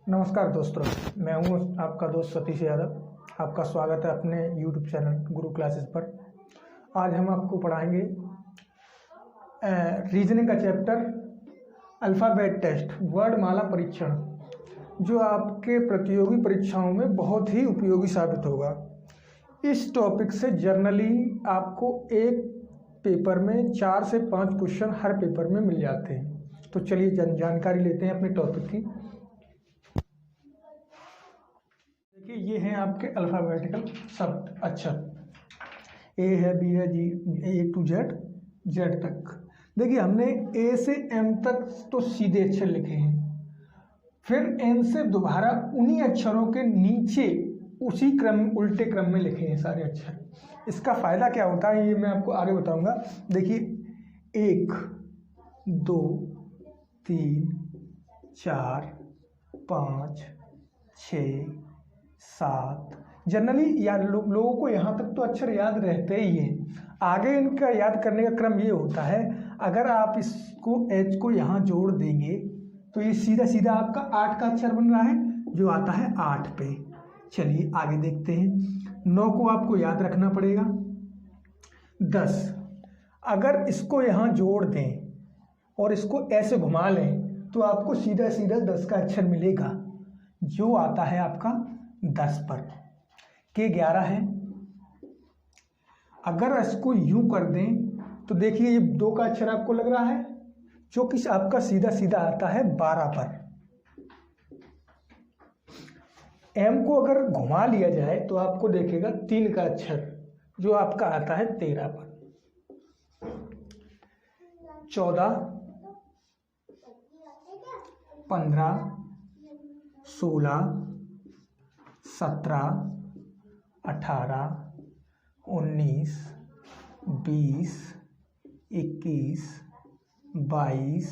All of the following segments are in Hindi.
नमस्कार दोस्तों, मैं हूं आपका दोस्त सतीश यादव। आपका स्वागत है अपने YouTube चैनल गुरु क्लासेस पर। आज हम आपको पढ़ाएंगे रीजनिंग का चैप्टर अल्फ़ाबेट टेस्ट, वर्णमाला परीक्षण, जो आपके प्रतियोगी परीक्षाओं में बहुत ही उपयोगी साबित होगा। इस टॉपिक से जनरली आपको एक पेपर में 4 से 5 क्वेश्चन हर पेपर में मिल जाते हैं। तो चलिए जानकारी लेते हैं अपने टॉपिक की। देखिए, ये हैं आपके अल्फ़ाबेटिकल शब्द, अक्षर। ए है, बी है, जी, ए टू जेड, जेड तक। देखिए, हमने ए से एम तक तो सीधे अक्षर लिखे हैं, फिर एम से दोबारा उन्हीं अक्षरों के नीचे उसी क्रम, उल्टे क्रम में लिखे हैं सारे अक्षर। इसका फ़ायदा क्या होता है ये मैं आपको आगे बताऊंगा। देखिए, 1, 2, 3, 4, 5, 6, 7। जनरली लोगों को यहाँ तक तो अक्षर याद रहते ही हैं। आगे इनका याद करने का क्रम ये होता है, अगर आप इसको एच को यहाँ जोड़ देंगे तो ये सीधा सीधा आपका 8 का अक्षर बन रहा है, जो आता है 8 पे। चलिए आगे देखते हैं। 9 को आपको याद रखना पड़ेगा। 10, अगर इसको यहाँ जोड़ दें और इसको ऐसे घुमा लें तो आपको सीधा सीधा 10 का अक्षर मिलेगा, जो आता है आपका 10 पर। के 11 है। अगर इसको यूं कर दें तो देखिए ये 2 का अक्षर आपको लग रहा है, जो कि आपका सीधा सीधा आता है 12 पर। एम को अगर घुमा लिया जाए तो आपको देखेगा 3 का अक्षर, जो आपका आता है 13 पर। 14, 15, 16, 17, 18, 19, 20, 21, 22,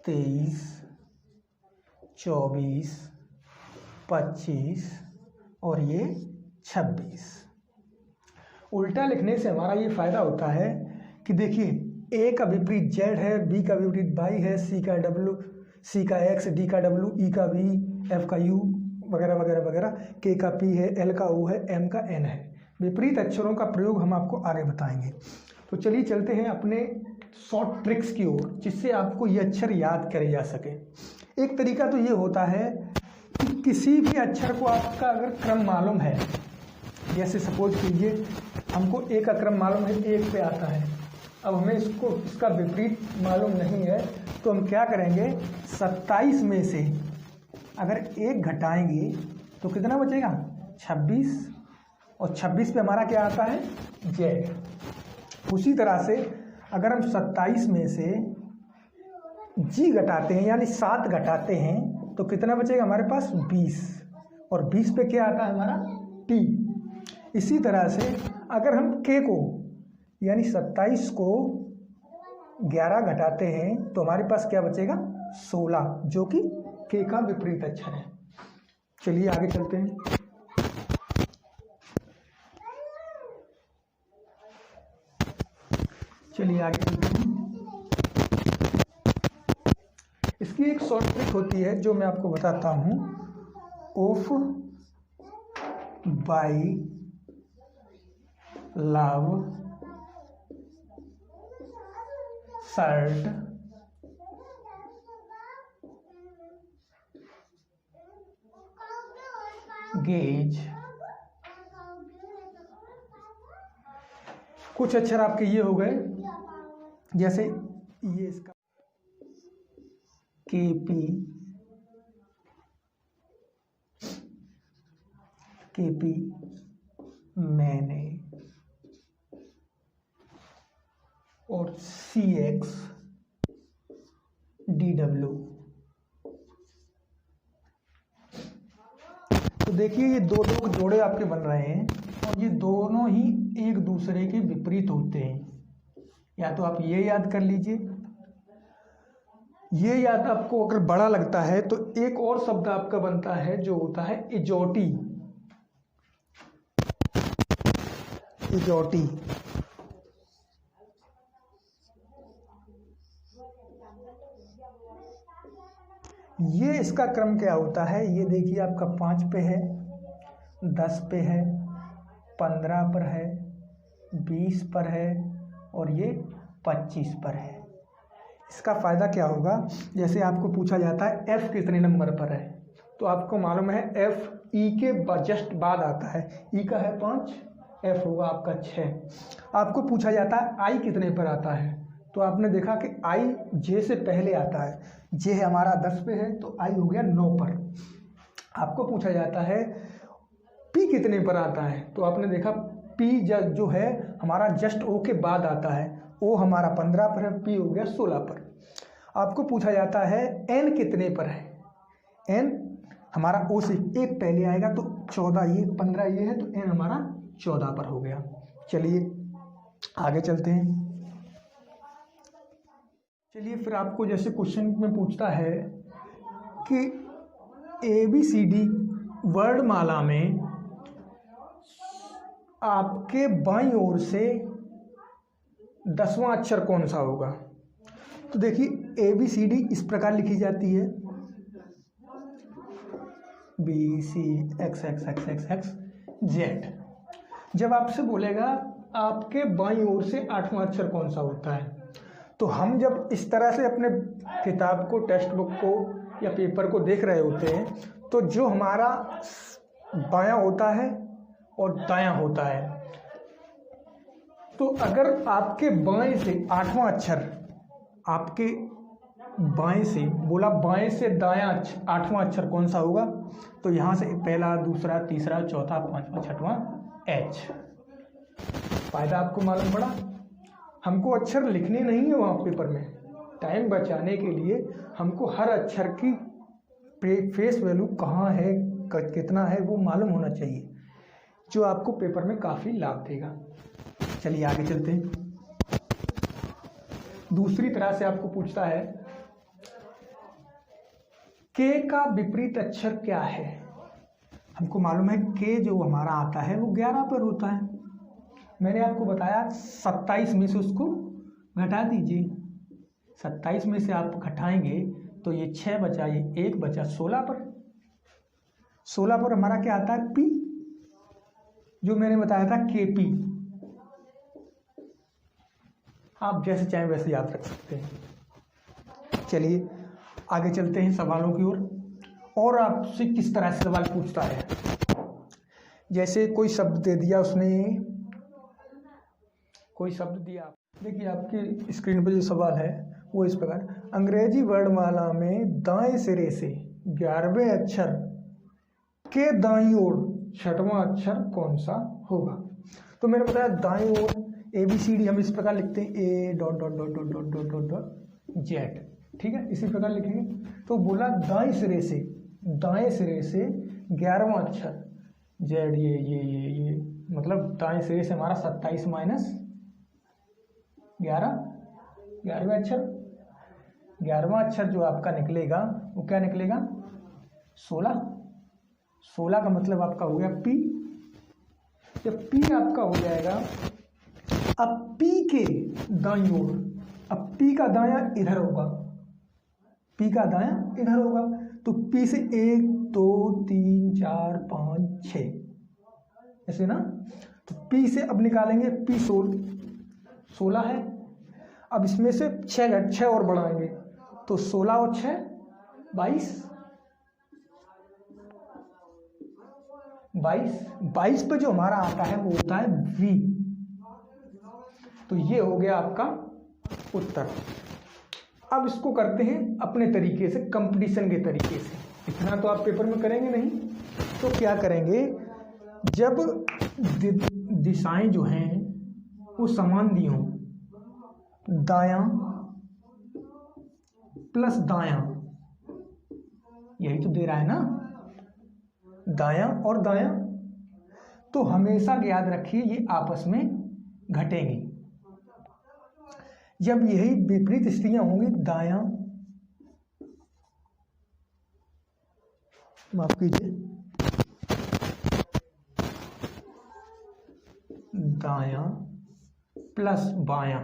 23, 24, 25 और ये 26। उल्टा लिखने से हमारा ये फायदा होता है कि देखिए, ए का विपरीत जेड है, बी का विपरीत वाई है, सी का डब्ल्यू, सी का एक्स, डी का डब्ल्यू, ई का वी, एफ का यू वगैरह वगैरह वगैरह, के का पी है, एल का ओ है, एम का एन है। विपरीत अक्षरों का प्रयोग हम आपको आगे बताएंगे। तो चलिए चलते हैं अपने शॉर्ट ट्रिक्स की ओर, जिससे आपको ये अक्षर याद करे जा सके। एक तरीका तो ये होता है कि किसी भी अक्षर को आपका अगर क्रम मालूम है, जैसे सपोज कीजिए हमको ए का क्रम मालूम है, 1 पे आता है। अब हमें इसका विपरीत मालूम नहीं है, तो हम क्या करेंगे, 27 में से अगर 1 घटाएंगे तो कितना बचेगा, 26, और 26 पे हमारा क्या आता है, जेड। उसी तरह से अगर हम 27 में से जी घटाते हैं, यानी 7 घटाते हैं, तो कितना बचेगा हमारे पास, 20, और 20 पे क्या आता है हमारा, टी। इसी तरह से अगर हम के को, यानी 27 को 11 घटाते हैं तो हमारे पास क्या बचेगा, 16, जो कि के का विपरीत अक्षर है। चलिए आगे चलते हैं। चलिए आगे चलते हैं। इसकी एक शॉर्ट ट्रिक होती है जो मैं आपको बताता हूँ। Of, by, love, shirt, gauge. कुछ अक्षर आपके ये हो गए, जैसे ये इसका के पी, मैंने, और CX, DW। तो देखिए ये दो जोड़े आपके बन रहे हैं, और ये दोनों ही एक दूसरे के विपरीत होते हैं। या तो आप ये याद कर लीजिए, ये याद आपको अगर बड़ा लगता है तो एक और शब्द आपका बनता है जो होता है इजोटी। इजोटी ये इसका क्रम क्या होता है, ये देखिए आपका 5 पे है, 10 पे है, 15 पर है, 20 पर है और ये 25 पर है। इसका फ़ायदा क्या होगा, जैसे आपको पूछा जाता है एफ़ कितने नंबर पर है, तो आपको मालूम है एफ़ ई के जस्ट बाद आता है, ई का है 5, एफ़ होगा आपका 6। आपको पूछा जाता है आई कितने पर आता है, तो आपने देखा कि आई जे से पहले आता है, जे है हमारा 10 पे है तो आई हो गया 9 पर। आपको पूछा जाता है पी कितने पर आता है, तो आपने देखा पी जो है हमारा जस्ट ओ के बाद आता है, ओ हमारा 15 पर है, पी हो गया 16 पर। आपको पूछा जाता है एन कितने पर है, एन हमारा ओ से एक पहले आएगा तो 14 ये 15 ये है तो एन हमारा 14 पर हो गया। चलिए आगे चलते हैं। चलिए फिर आपको जैसे क्वेश्चन में पूछता है कि ABCD वर्णमाला में आपके बाईं ओर से 10वां अक्षर कौन सा होगा, तो देखिए ABCD इस प्रकार लिखी जाती है BCXXXXZ। जब आपसे बोलेगा आपके बाईं ओर से 8वां अक्षर कौन सा होता है, तो हम जब इस तरह से अपने किताब को, टेक्स्ट बुक को या पेपर को देख रहे होते हैं, तो जो हमारा बायां होता है और दायां होता है, तो अगर आपके बाएं से 8वां अक्षर, आपके बाएं से बोला बाएं से दायां 8वां अक्षर कौन सा होगा, तो यहाँ से पहला, दूसरा, तीसरा, चौथा, 5वां, 6वां H। फायदा आपको मालूम पड़ा। हमको अक्षर लिखने नहीं है वहाँ पेपर में, टाइम बचाने के लिए हमको हर अक्षर की फेस वैल्यू कहाँ है, कितना है, वो मालूम होना चाहिए, जो आपको पेपर में काफ़ी लाभ देगा। चलिए आगे चलते हैं। दूसरी तरह से आपको पूछता है के का विपरीत अक्षर क्या है। हमको मालूम है के जो हमारा आता है वो 11 पर होता है। मैंने आपको बताया 27 में से उसको घटा दीजिए, 27 में से आप घटाएंगे तो ये 6 बचा, ये 1 बचा, 16 पर। 16 पर हमारा क्या आता है, पी, जो मैंने बताया था KP। आप जैसे चाहें वैसे याद रख सकते हैं। चलिए आगे चलते हैं सवालों की ओर। और आपसे किस तरह से सवाल पूछता है, जैसे कोई शब्द दे दिया उसने, कोई शब्द दिया, देखिए आपकी स्क्रीन पर जो सवाल है वो इस प्रकार, अंग्रेजी वर्णमाला में दाएं सिरे से 11वें अक्षर के दाईं ओर 6वां अक्षर कौन सा होगा। तो मैंने बताया दाईं ओर ABCD हम इस प्रकार लिखते हैं A.Z, ठीक है, इसी प्रकार लिखेंगे। तो बोला दाएं सिरे से 11वां अक्षर Z, ये मतलब दाएं सिरे से हमारा 27 माइनस 11, 11वां अक्षर, 11वां अक्षर जो आपका निकलेगा वो क्या निकलेगा, 16। 16 का मतलब आपका हो गया P। जब P आपका हो जाएगा, अब P के दाईं ओर, अब P का दायां इधर होगा, P का दायां इधर होगा, तो P से 1 2 3 4 5 6 ऐसे ना, तो P से अब निकालेंगे P 16 है। अब इसमें से 6 और बढ़ाएंगे तो 16 और 6 22 पे जो हमारा आता है वो होता है V। तो ये हो गया आपका उत्तर। अब इसको करते हैं अपने तरीके से, कंपटीशन के तरीके से। इतना तो आप पेपर में करेंगे नहीं, तो क्या करेंगे, जब दिशाएं जो हैं वो समान दी हों, दायां प्लस दायां, यही तो दे रहा है ना, दायां और दायां, तो हमेशा याद रखिए ये आपस में घटेंगी। जब यही विपरीत स्थितियां होंगी, दायां, माफ कीजिए, दायां प्लस बायां,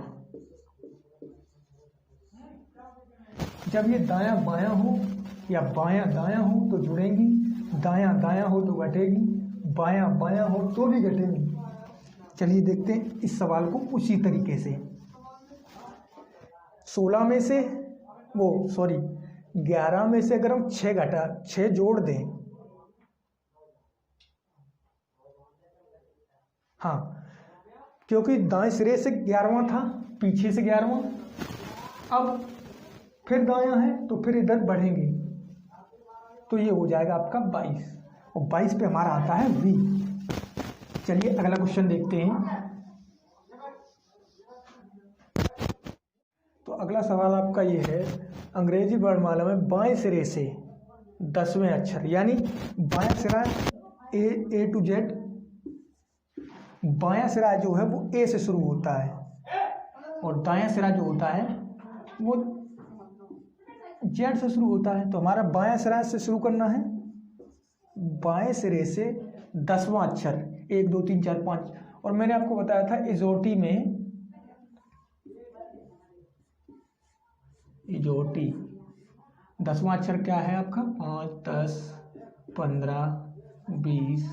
जब ये दायां बायां हो या बायां दायां हो तो जुड़ेंगी, दायां दायां हो तो घटेगी, बायां बायां हो तो भी घटेगी। चलिए देखते हैं इस सवाल को उसी तरीके से। 16 में से 11 में से अगर हम 6 जोड़ दें, हाँ, क्योंकि दाएं सिरे से 11वां था, पीछे से 11वां, अब फिर दायां है तो फिर इधर बढ़ेंगे, तो ये हो जाएगा आपका 22, और 22 पे हमारा आता है V। चलिए अगला क्वेश्चन देखते हैं। तो अगला सवाल आपका ये है, अंग्रेजी वर्णमाला में बाएं सिरे से 10वें अक्षर, यानी बायां सिरा A to Z, बायां सिरा जो है वो A से शुरू होता है, और दायां सिरा जो होता है वो Z से शुरू होता है। तो हमारा बायां सिरा से शुरू करना है, बाएं सिरे से 10वां अक्षर, 1 2 3 4 5, और मैंने आपको बताया था इजोटी में, इजोटी 10वां अक्षर क्या है आपका, 5 10 15 20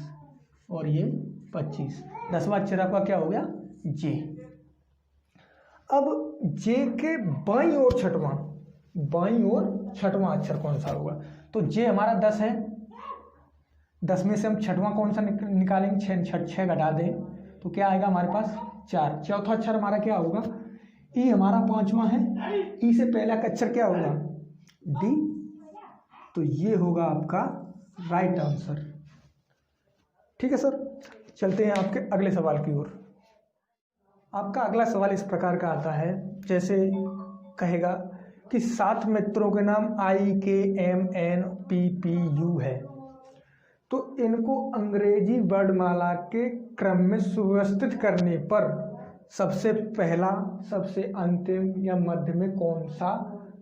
और ये 25, 10वां अक्षर आपका क्या हो गया, जे। अब जे के बाईं ओर छठवां अक्षर कौन सा होगा, तो जे हमारा 10 है, 10 में से हम छठवां कौन सा निकालेंगे, 6 घटा दें तो क्या आएगा हमारे पास 4। चौथा अक्षर हमारा क्या होगा, ई हमारा 5वां है, ई से पहला का अक्षर क्या होगा, डी, तो ये होगा आपका राइट आंसर। ठीक है सर, चलते हैं आपके अगले सवाल की ओर। आपका अगला सवाल इस प्रकार का आता है, जैसे कहेगा कि 7 मित्रों के नाम IKMNPPU है, तो इनको अंग्रेजी वर्णमाला के क्रम में सुव्यवस्थित करने पर सबसे पहला, सबसे अंतिम या मध्य में कौन सा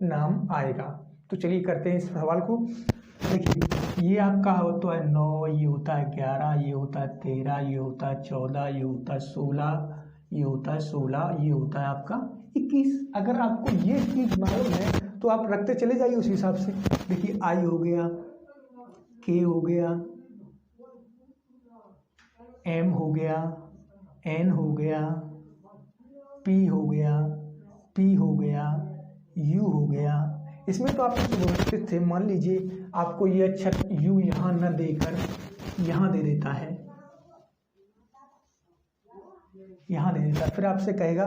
नाम आएगा। तो चलिए करते हैं इस सवाल को। देखिए ये आपका होता है 9, ये होता है 11, ये होता है 13, ये होता है 14, ये होता है 16, ये होता है 16, ये होता है आपका 21। अगर आपको ये चीज मालूम है तो आप रखते चले जाइए उस हिसाब से। देखिए I हो गया, K हो गया, M हो गया, N हो गया, P हो गया, P हो गया, U हो गया। इसमें तो आप सुव्यवस्थित थे, मान लीजिए आपको ये अक्षर U यहाँ न देकर यहाँ दे देता है, यहाँ दे देता है, फिर आपसे कहेगा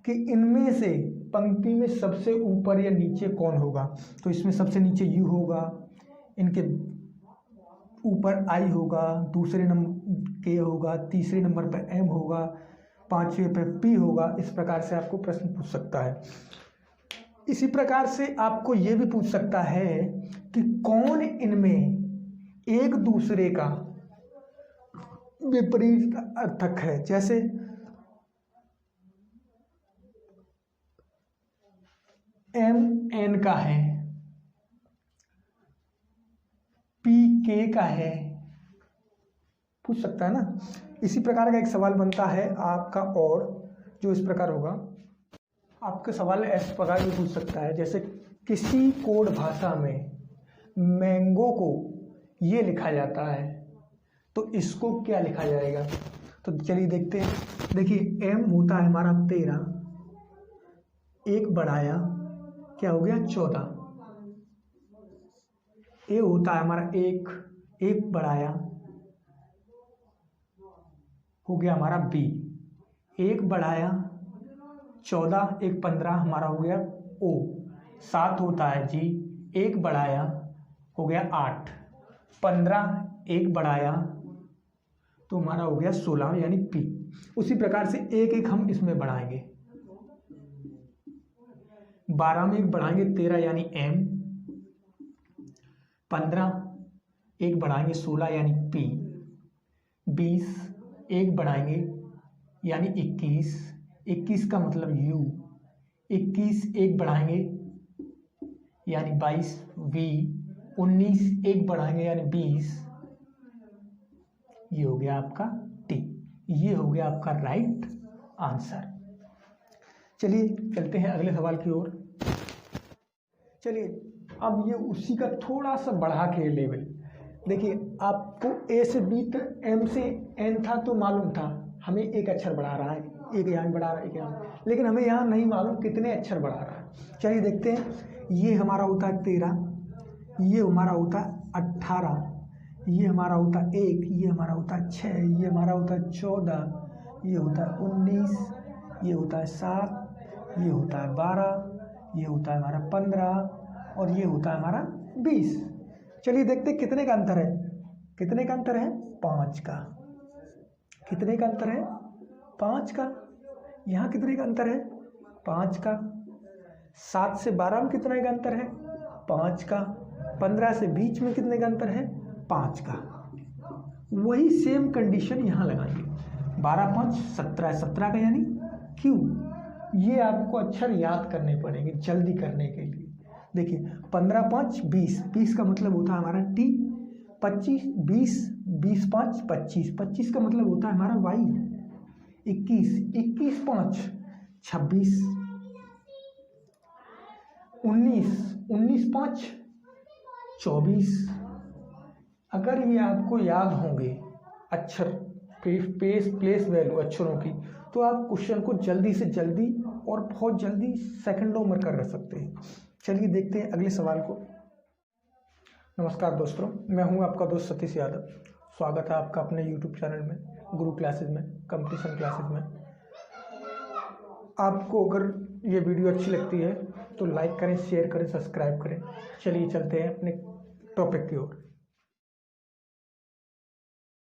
कि इनमें से पंक्ति में सबसे ऊपर या नीचे कौन होगा, तो इसमें सबसे नीचे U होगा, इनके ऊपर I होगा, दूसरे नंबर K होगा, तीसरे नंबर पर M होगा, 5वें पे P होगा। इस प्रकार से आपको प्रश्न पूछ सकता है। इसी प्रकार से आपको ये भी पूछ सकता है कि कौन इनमें एक दूसरे का विपरीत अर्थक है। जैसे M N का है, P K का है, पूछ सकता है ना। इसी प्रकार का एक सवाल बनता है आपका, और जो इस प्रकार होगा, आपके सवाल इस प्रकार भी पूछ सकता है, जैसे किसी कोड भाषा में मैंगो को ये लिखा जाता है, तो इसको क्या लिखा जाएगा। तो चलिए देखते हैं। देखिए M होता है हमारा 13, एक बढ़ाया क्या हो गया 14, A होता है हमारा एक बढ़ाया हो गया हमारा B, एक बढ़ाया 14, एक 15 हमारा हो गया O, 7 होता है G, एक बढ़ाया हो गया 8, 15 एक बढ़ाया तो हमारा हो गया 16 यानी P। उसी प्रकार से एक एक हम इसमें बढ़ाएंगे, 12 में एक बढ़ाएंगे 13 यानी M, 15 एक बढ़ाएंगे 16 यानी P, 20 एक बढ़ाएंगे यानी 21 का मतलब U, 21 एक बढ़ाएंगे यानी 22 V, 19 एक बढ़ाएंगे यानी 20, ये हो गया आपका T। ये हो गया आपका राइट आंसर। चलिए चलते हैं अगले सवाल की ओर। चलिए अब ये उसी का थोड़ा सा बढ़ा के लेवल। देखिए आपको ए से बी तक, एम से एन था तो मालूम था, हमें एक अक्षर बढ़ा रहा है, एक यहाँ बढ़ा रहा है, एक यहाँ, लेकिन हमें यहाँ नहीं मालूम कितने अक्षर बढ़ा रहा है। चलिए देखते हैं। ये हमारा होता है 13, ये हमारा होता है 18, ये हमारा होता है 1, ये हमारा होता है 6, ये हमारा होता है 14, ये होता है 19, ये होता है 7, ये होता है 12, ये होता है हमारा 15 और ये होता है हमारा 20। चलिए देखते हैं कितने का अंतर है। कितने का अंतर है? 5 का। कितने का अंतर है? 5 का। यहाँ कितने का अंतर है? 5 का। 7 से 12 में कितने का अंतर है? 5 का। 15 से 20 में कितने का अंतर है? 5 का। वही सेम कंडीशन यहाँ लगाएंगे। 12 5 17, 17 का यानी क्यू। ये आपको अक्षर याद करने पड़ेंगे जल्दी करने के लिए। देखिए 15 5 20, 20 का मतलब होता है हमारा टी। 25 20, 20 5 25, 25 का मतलब होता है हमारा वाई। 21 21 5 26, 19 19 5 24। अगर ये आपको याद होंगे अक्षर, प्लेस वैल्यू अक्षरों की, तो आप क्वेश्चन को जल्दी से जल्दी और बहुत जल्दी सेकंडों में कर सकते हैं। चलिए देखते हैं अगले सवाल को। नमस्कार दोस्तों, मैं हूं आपका दोस्त सतीश यादव। स्वागत है आपका अपने YouTube चैनल में, गुरु क्लासेस में, कंपटीशन क्लासेस में। आपको अगर ये वीडियो अच्छी लगती है तो लाइक करें, शेयर करें, सब्सक्राइब करें। चलिए चलते हैं अपने टॉपिक की ओर।